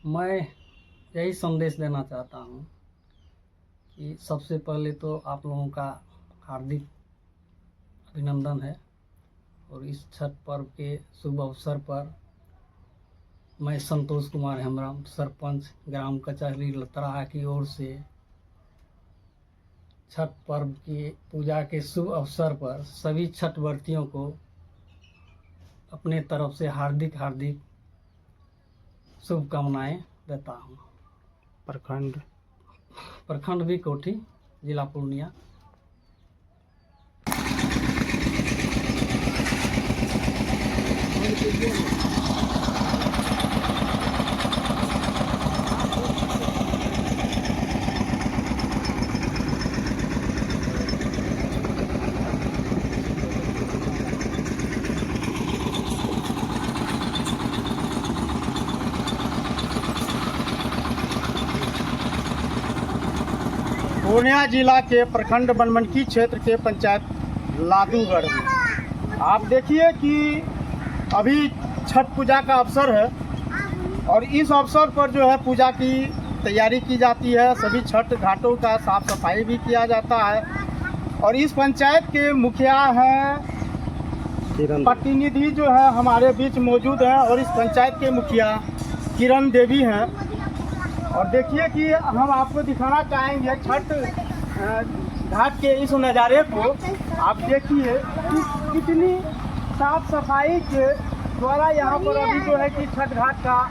मैं यही संदेश देना चाहता हूँ कि सबसे पहले तो आप लोगों का हार्दिक अभिनंदन है। और इस छठ पर्व के शुभ अवसर पर मैं संतोष कुमार हेम्ब्रम, सरपंच ग्राम कचहरी लतराहा की ओर से छठ पर्व की पूजा के शुभ अवसर पर सभी छठ व्रतियों को अपने तरफ से हार्दिक शुभकामनाएं देता हूँ। प्रखंड भी कोठी, जिला पूर्णिया। पूर्णिया जिला के प्रखंड बनमनखी क्षेत्र के पंचायत लादूगढ़ में आप देखिए कि अभी छठ पूजा का अवसर है और इस अवसर पर जो है पूजा की तैयारी की जाती है। सभी छठ घाटों का साफ सफाई भी किया जाता है। और इस पंचायत के मुखिया हैं, प्रतिनिधि जो है हमारे बीच मौजूद हैं और इस पंचायत के मुखिया किरण देवी हैं। और देखिए कि हम आपको दिखाना चाहेंगे छठ घाट के इस नज़ारे को। आप देखिए कि कितनी साफ सफाई के द्वारा यहाँ पर अभी जो है कि छठ घाट का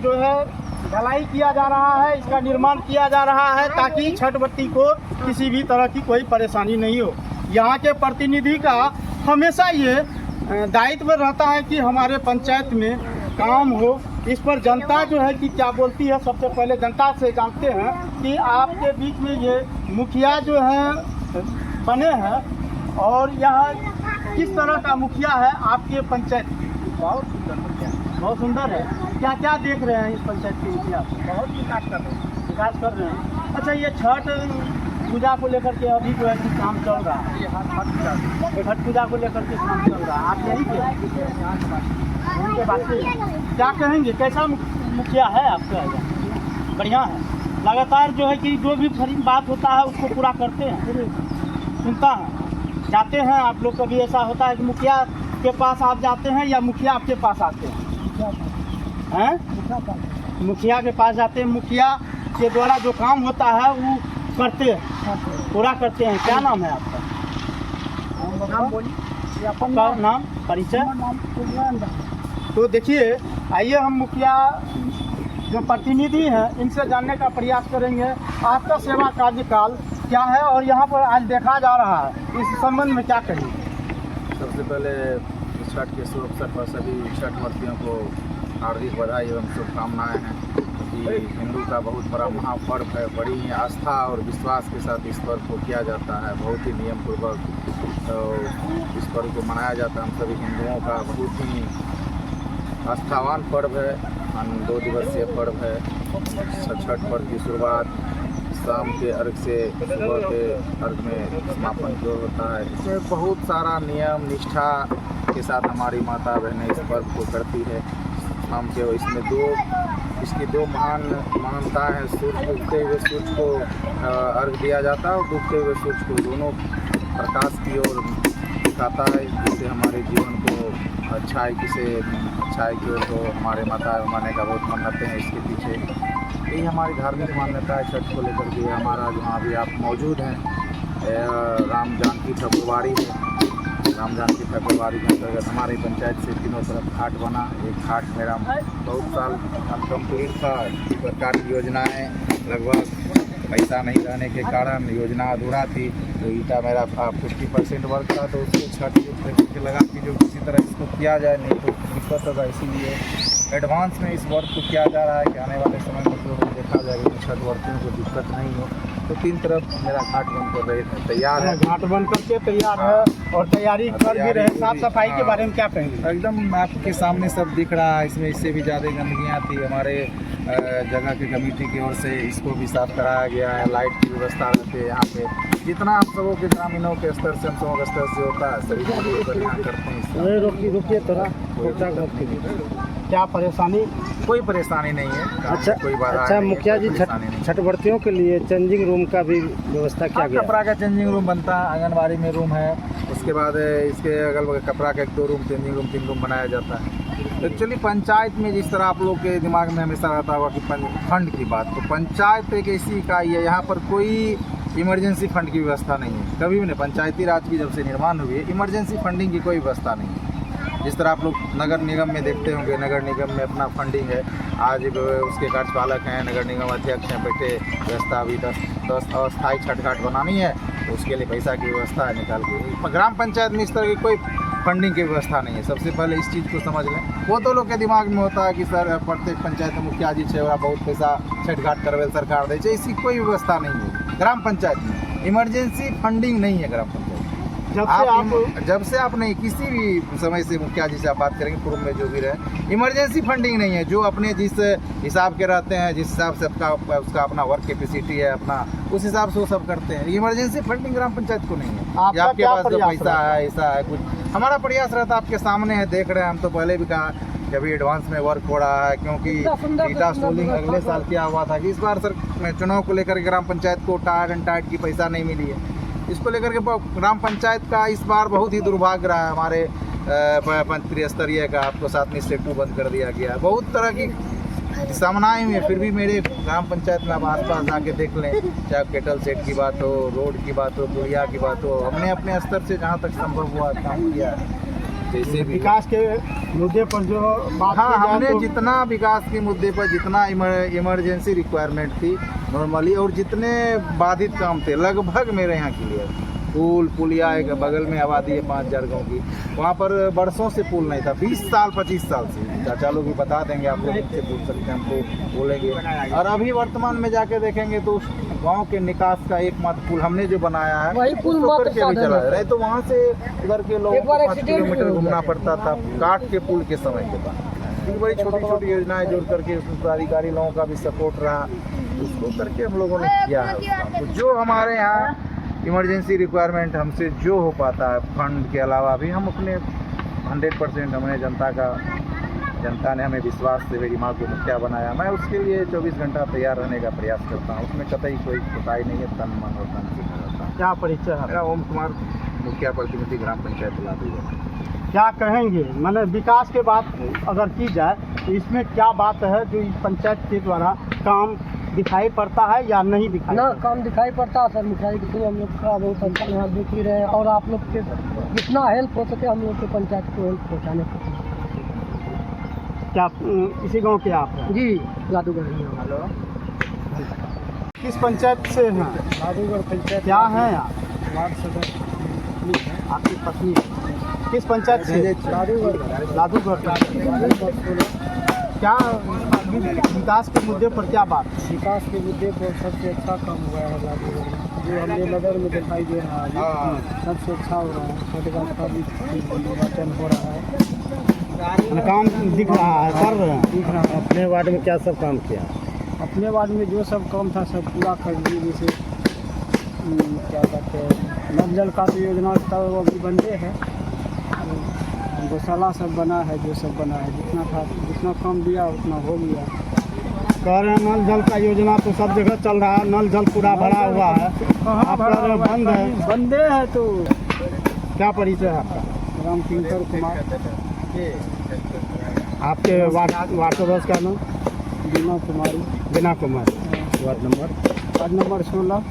जो है ढलाई किया जा रहा है, इसका निर्माण किया जा रहा है ताकि छठ व्रती को किसी भी तरह की कोई परेशानी नहीं हो। यहाँ के प्रतिनिधि का हमेशा ये दायित्व रहता है कि हमारे पंचायत में काम हो। इस पर जनता जो है कि क्या बोलती है, सबसे पहले जनता से जानते हैं कि आपके बीच में ये मुखिया जो है बने हैं और यह किस तरह का मुखिया है आपके पंचायत। बहुत सुंदर मुखिया, बहुत सुंदर है। क्या क्या देख रहे हैं इस पंचायत के मुखिया? बहुत विकास कर रहे हैं। अच्छा, ये छठ पूजा को लेकर के अभी जो है कि काम चल रहा है, छठ पूजा को लेकर के काम चल रहा है। आप यही के बात क्या कहेंगे, कैसा मुखिया है आपका? बढ़िया है, लगातार जो है कि जो भी बात होता है उसको पूरा करते हैं, सुनता है। जाते हैं आप लोग, कभी ऐसा होता है कि मुखिया के पास आप जाते हैं या मुखिया आपके पास आते हैं? मुखिया के पास जाते हैं, मुखिया के द्वारा जो काम होता है वो करते हैं, पूरा करते हैं। क्या नाम है आपका? नाम बोलिए, आपका नाम, परिचय। तो देखिए, आइए हम मुखिया जो प्रतिनिधि हैं इनसे जानने का प्रयास करेंगे आपका सेवा कार्यकाल क्या है और यहाँ पर आज देखा जा रहा है, इस संबंध में क्या कहेंगे? सबसे पहले छठ के शुभ अवसर पर सभी छठ व्रतियों को हार्दिक बधाई एवं शुभकामनाएँ हैं कि हिंदू का बहुत बड़ा महापर्व है। बड़ी ही आस्था और विश्वास के साथ इस पर्व को किया जाता है, बहुत ही नियम पूर्वक तो इस पर्व को मनाया जाता है। हम सभी हिंदुओं का बहुत ही आस्थावान पर्व है, 2 दिवसीय पर्व है। छठ पर्व की शुरुआत शाम के अर्घ से सुबह के अर्घ में समापन जो होता है, इसमें बहुत सारा नियम निष्ठा के साथ हमारी माता बहनें इस पर्व को करती है। शाम के इसमें इसकी दो महानता है। सूर्य उगते हुए सूर्य को अर्घ दिया जाता है और डूबते हुए सूर्य को, दोनों प्रकाश की ओर दिखाता है, जिससे हमारे जीवन को अच्छाई की ओर तो हमारे माता माने का बहुत मान्यता है इसके पीछे। यही हमारी धार्मिक मान्यता है छठ को लेकर के। हमारा जहाँ भी आप मौजूद हैं, राम जानकी ठाकुरबाड़ी है। राम जानकी ठाकुरबाड़ी के अंतर्गत हमारी पंचायत से तीनों तरफ घाट बना। एक घाट मेरा बहुत साल कंप्लीट था। इसी प्रकार की योजनाएँ लगभग पैसा नहीं रहने के कारण योजना अधूरा थी, तो ईटा मेरा 50% वर्क था, तो उसको छठ लगा कि जो किसी तरह इसको किया जाए, नहीं तो दिक्कत होगा। इसीलिए एडवांस में इस वर्क को किया जा रहा है कि आने वाले समय में जो देखा जाएगा कि छठ वर्तियों को दिक्कत नहीं हो। तो 3 तरफ मेरा घाट बनकर तैयार है, घाट बन करके तैयार है और तैयारी कर भी रहे। साफ सफाई के बारे में क्या कहेंगे? एकदम आपके सामने सब दिख रहा है। इसमें इससे भी ज़्यादा गंदगियाँ थी। हमारे जगह की कमेटी की ओर से इसको भी साफ कराया गया है। लाइट की व्यवस्था रहती है यहाँ पे। जितना आप सबों के ग्रामीणों के स्तर से, हम सबों के स्तर से होता है, सभी को बढ़िया करते हैं। रुकिए थोड़ा, क्या परेशानी? कोई परेशानी नहीं है, काम अच्छा में कोई बाधा अच्छा नहीं है, मुखिया कोई जी, परेशानी नहीं है। छठवर्तियों के लिए चेंजिंग रूम का भी व्यवस्था किया गया है। कपड़ा का चेंजिंग रूम बनता है, आंगनबाड़ी में रूम है, उसके बाद इसके अगल बगल कपड़ा का 1-2 रूम, चेंजिंग रूम 3 रूम बनाया जाता है। एक्चुअली पंचायत में जिस तरह आप लोग के दिमाग में हमेशा रहता होगा कि फंड की बात, तो पंचायत एक ऐसी इकाई है, यहाँ पर कोई इमरजेंसी फंड की व्यवस्था नहीं है, कभी भी नहीं। पंचायती राज की जब से निर्माण हुई है, इमरजेंसी फंडिंग की कोई व्यवस्था नहीं है। जिस तरह आप लोग नगर निगम में देखते होंगे, नगर निगम में अपना फंडिंग है, आज उसके कार्यपालक हैं, नगर निगम अध्यक्ष हैं, बैठे व्यवस्था अभी 10 अस्थायी छठ घाट बनानी है, तो उसके लिए पैसा की व्यवस्था है निकाल के। ग्राम पंचायत में इस तरह की कोई फंडिंग की व्यवस्था नहीं है। सबसे पहले इस चीज़ को समझ लें। वो तो लोग के दिमाग में होता है कि सर प्रत्येक पंचायत में मुखिया जी छेवरा बहुत पैसा छठ घाट करवे सरकार दे, इसकी कोई व्यवस्था नहीं है। ग्राम पंचायत में इमरजेंसी फंडिंग नहीं है। ग्राम पंचायत जब से आप नहीं, किसी भी समय से मुखिया जी से आप बात करेंगे, पूर्व में जो भी रहे, इमरजेंसी फंडिंग नहीं है। जो अपने जिस हिसाब के रहते हैं, जिस हिसाब से उसका अपना वर्क कैपेसिटी है अपना, उस हिसाब से वो सब करते हैं। इमरजेंसी फंडिंग ग्राम पंचायत को नहीं है। आपके पास जो पैसा है ऐसा है कुछ, हमारा प्रयास रहता है आपके सामने है, देख रहे हैं हम। तो पहले भी कहा कि अभी एडवांस में वर्क हो रहा है, क्योंकि ईटा सोलिंग अगले साल किया हुआ था कि इस बार सर चुनाव को लेकर ग्राम पंचायत को टायर एंड टाइट की पैसा नहीं मिली है। इसको लेकर के ग्राम पंचायत का इस बार बहुत ही दुर्भाग्य रहा है। हमारे त्रिस्तरीय का आपको 7वीं सेक्टर बंद कर दिया गया। बहुत तरह की सामनाएं हुई, फिर भी मेरे ग्राम पंचायत में आप आसपास जाके देख लें, चाहे केटल सेट की बात हो, रोड की बात हो, पुलिया की बात हो, हमने अपने स्तर से जहाँ तक संभव हुआ काम किया है। जैसे विकास के मुद्दे पर जो बात हाँ, हमने जितना विकास के मुद्दे पर जितना इमरजेंसी रिक्वायरमेंट थी नॉर्मली, और जितने बाधित काम थे लगभग मेरे यहाँ क्लियर। पुल पुलिया एक बगल में आबादी है 5000 गाँव की, वहाँ पर बरसों से पुल नहीं था, 20 साल 25 साल से। चाचा लोग भी बता देंगे, आप लोग से पूछ सकते हैं, हमको बोलेंगे। और अभी वर्तमान में जाके देखेंगे तो गांव के निकास का एकमात्र पुल हमने जो बनाया है वही पुल करके अभी चला रहे। तो वहाँ से उधर के लोगों को 5 किलोमीटर घूमना पड़ता था काट के पुल के समय के बाद। बड़ी छोटी छोटी योजनाएं जोड़ करके उसमें अधिकारी लोगों का भी सपोर्ट रहा, उसको करके हम लोगों ने किया है। तो जो हमारे यहाँ इमरजेंसी रिक्वायरमेंट हमसे जो हो पाता है फंड के अलावा भी, हम अपने 100% हमने जनता ने हमें विश्वास से मेरी माँ को मुखिया बनाया। मैं उसके लिए 24 घंटा तैयार रहने का प्रयास करता हूँ, उसमें कतई कोई कोताही नहीं है, तन मन और तन से करता हूँ। क्या परिचय है? मेरा ओम कुमार, मुखिया प्रतिनिधि ग्राम पंचायत लादूगढ़। क्या कहेंगे, मैंने विकास के बात अगर की जाए तो इसमें क्या बात है जो इस पंचायत के द्वारा काम दिखाई पड़ता है या नहीं दिखाई? ना काम दिखाई पड़ता है सर, मुखिया के थ्रू हम लोग का बहुत अच्छा यहाँ देख ही रहे हैं, और आप लोग के जितना हेल्प हो सके हम लोग के पंचायत को हेल्प पहुँचाने को। क्या इसी गांव के आप हैं? जी लादूगढ़। हेलो, किस पंचायत से हैं? लादूगढ़ पंचायत। क्या हैं आप? वार्ड सदस्य आपकी पत्नी किस पंचायत से? लादूगढ़। क्या विकास के मुद्दे पर क्या बात? विकास के मुद्दे पर सबसे अच्छा काम हुआ है लादूगढ़, जो हमने नगर में दिखाई दे रहा है सबसे अच्छा हो रहा है। छठ का भी निर्वाचन हो रहा है, काम दिख रहा है, कर रहे हैं, दिख रहा है। अपने वार्ड में क्या सब काम किया? अपने वार्ड में जो सब काम था सब पूरा कर दिए। जैसे क्या कहते हैं, नल जल का तो योजना था वो अभी बंदे है, गौशाला सब बना है, जो सब बना है, जितना था जितना काम दिया उतना हो गया। कह रहे हैं नल जल का योजना तो सब जगह चल रहा है, नल जल पूरा भरा हुआ है, आप कह रहे हैं बंद है। बंदे है तो क्या परिचय है आपका? रामकिंकर कुमार। आपके वार्ड सदस्य का नाम? बीना कुमारी। बीना कुमार। Ward number 16।